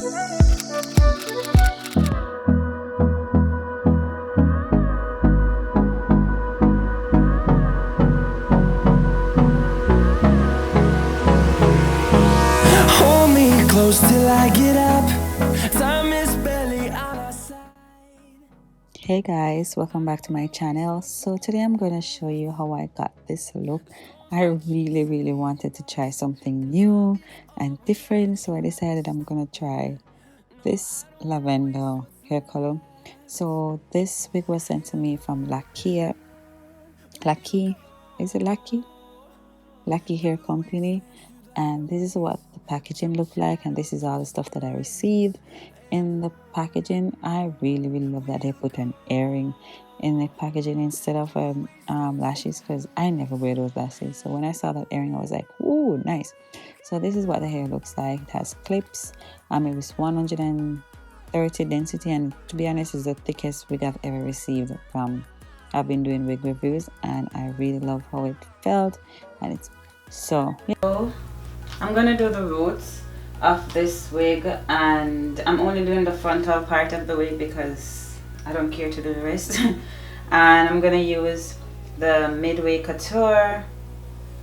Hold me close till I get up. Time is barely on our side. Hey guys, welcome back to my channel. So today I'm going to show you how I got this look. I really wanted to try something new and different, so I decided I'm going to try this lavender hair color. So this wig was sent to me from Lakihair. Is it Lakihair company, and this is what the packaging looked like, and this is all the stuff that I received in the packaging. I really love that they put an earring in the packaging instead of lashes, because I never wear those lashes. So when I saw that earring, I was like, ooh, nice. So this is what the hair looks like. It has clips. It was 130 density, and to be honest, it's the thickest wig I've ever received from. I've been doing wig reviews, and I really love how it felt, and it's so yeah. I'm gonna do the roots of this wig, and I'm only doing the frontal part of the wig because I don't care to do the rest. And I'm gonna use the midway couture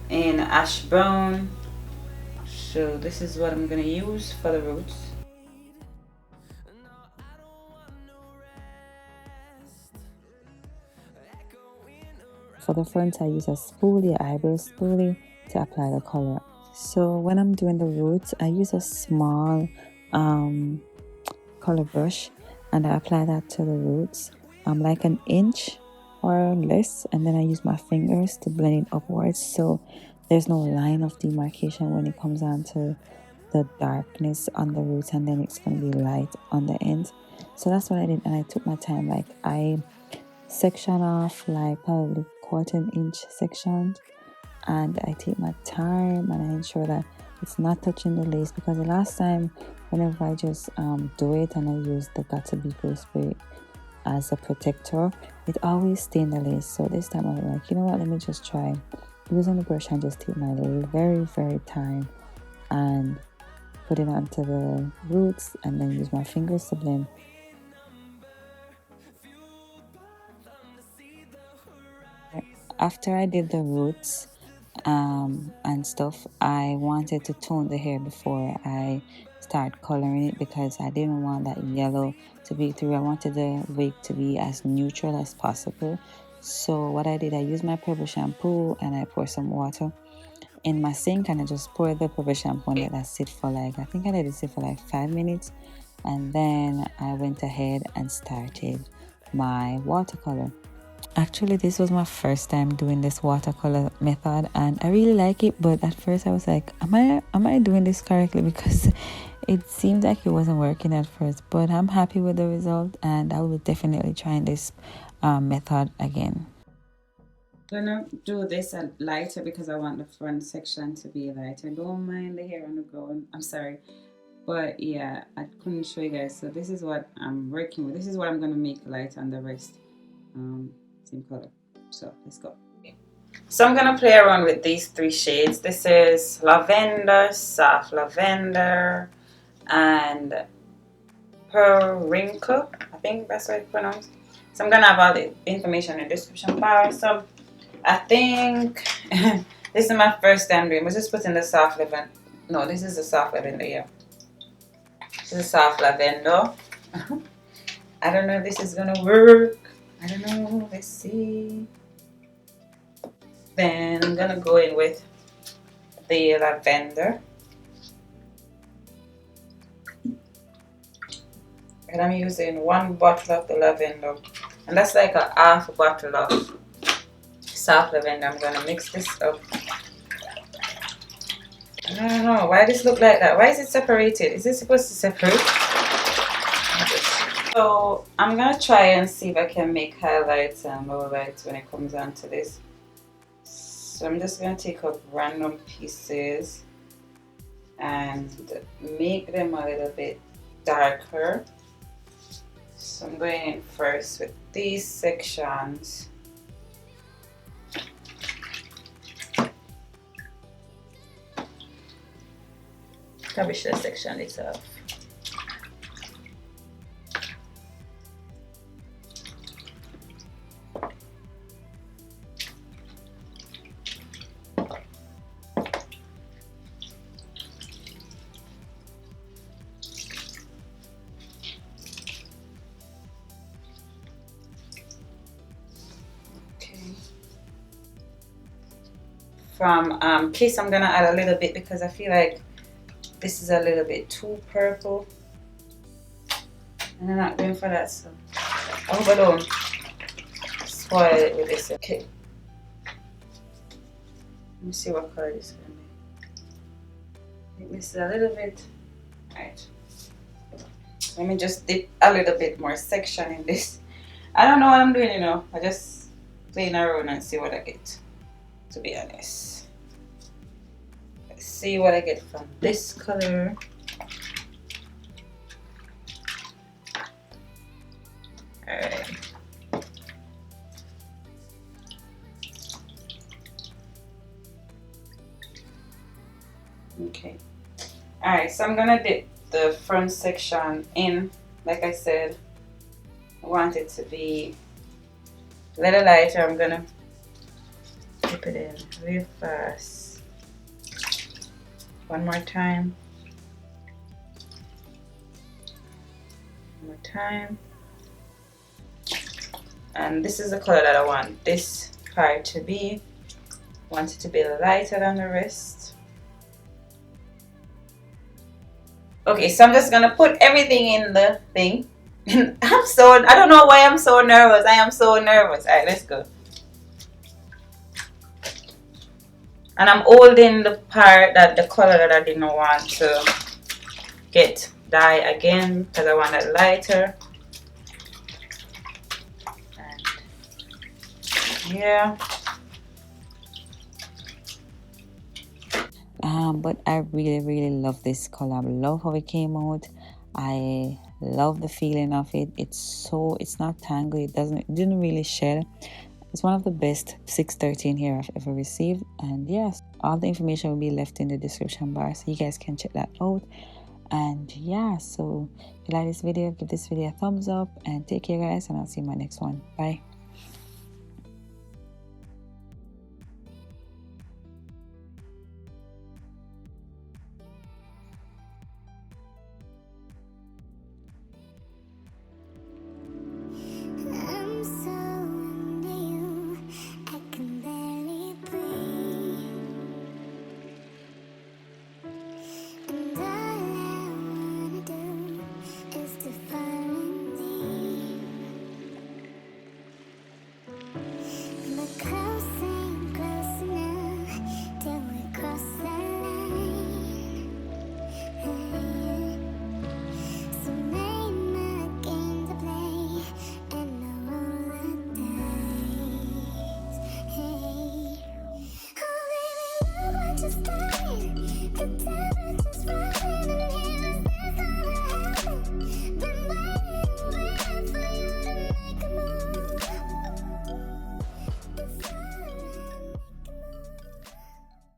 in ash brown. So this is what I'm gonna use for the roots. For the front, I use a spoolie, eyebrow spoolie, to apply the color. So when I'm doing the roots, I use a small color brush, and I apply that to the roots, like an inch or less, and then I use my fingers to blend it upwards, so there's no line of demarcation when it comes down to the darkness on the roots, and then it's going to be light on the ends. So that's what I did, and I took my time. Like, I section off like probably 1/4 inch sections, and I take my time and I ensure that it's not touching the lace, because the last time whenever I just do it and I use the Got to Be Glue spray as a protector, it always stains the lace. So this time I was like, you know what, let me just try using the brush and just take my very time and put it onto the roots, and then use my fingers to blend. After I did the roots and stuff, I wanted to tone the hair before I start coloring it, because I didn't want that yellow to be through. I wanted the wig to be as neutral as possible. So what I did, I used my Pebble shampoo and I poured some water in my sink, and I just poured the Pebble shampoo and let that sit for like, I think I let it sit for like 5 minutes, and then I went ahead and started my watercolor. Actually, this was my first time doing this watercolor method, and I really like it, but at first I was like, am I doing this correctly? Because it seemed like it wasn't working at first, but I'm happy with the result, and I will definitely try this method again. I'm gonna do this lighter because I want the front section to be lighter. Don't mind the hair on the ground, I'm sorry, but yeah, I couldn't show you guys. So this is what I'm working with. This is what I'm gonna make light on the rest. Same color. So let's go. So I'm gonna play around with these 3 shades. This is lavender, soft lavender, and periwinkle. I think that's what it's pronounced. So I'm gonna have all the information in the description bar. So I think this is my first time doing. Let's just put in the soft lavender. No, this is the soft lavender. Yeah, this is soft lavender. I don't know if this is gonna work. I don't know. Let's see. Then I'm gonna go in with the lavender, and I'm using 1 bottle of the lavender, and that's like a half bottle of soft lavender. I'm gonna mix this up. I don't know why this look like that. Why is it separated? Is it supposed to separate? So I'm gonna try and see if I can make highlights and lowlights when it comes down to this. So I'm just gonna take up random pieces and make them a little bit darker. So I'm going in first with these sections. Probably should have sectioned it off. from Kiss. I'm gonna add a little bit because I feel like this is a little bit too purple, and I'm not going for that. So I hope I don't spoil it with this. Okay. Let me see what color this is gonna be. I think this is a little bit. Alright. Let me just dip a little bit more section in this. I don't know what I'm doing, you know. I just playing around and see what I get, to be honest. Let's see what I get from this color. Alright. Okay. Alright, so I'm gonna dip the front section in. Like I said, I want it to be a little lighter. I'm gonna dip it in real fast. One more time. One more time. And this is the color that I want this part to be. I want it to be lighter than the rest. Okay, so I'm just gonna put everything in the thing. I don't know why I'm so nervous. I am so nervous. Alright, let's go. And I'm holding the part that the color that I didn't want to get dye again because I want it lighter. And yeah. But I really love this color. I love how it came out. I love the feeling of it. It's not tangled. It didn't really shed. It's one of the best 613 hair I've ever received. And yes, all the information will be left in the description bar, so you guys can check that out. And yeah, so if you like this video, give this video a thumbs up, and take care guys, and I'll see you in my next one. Bye. Just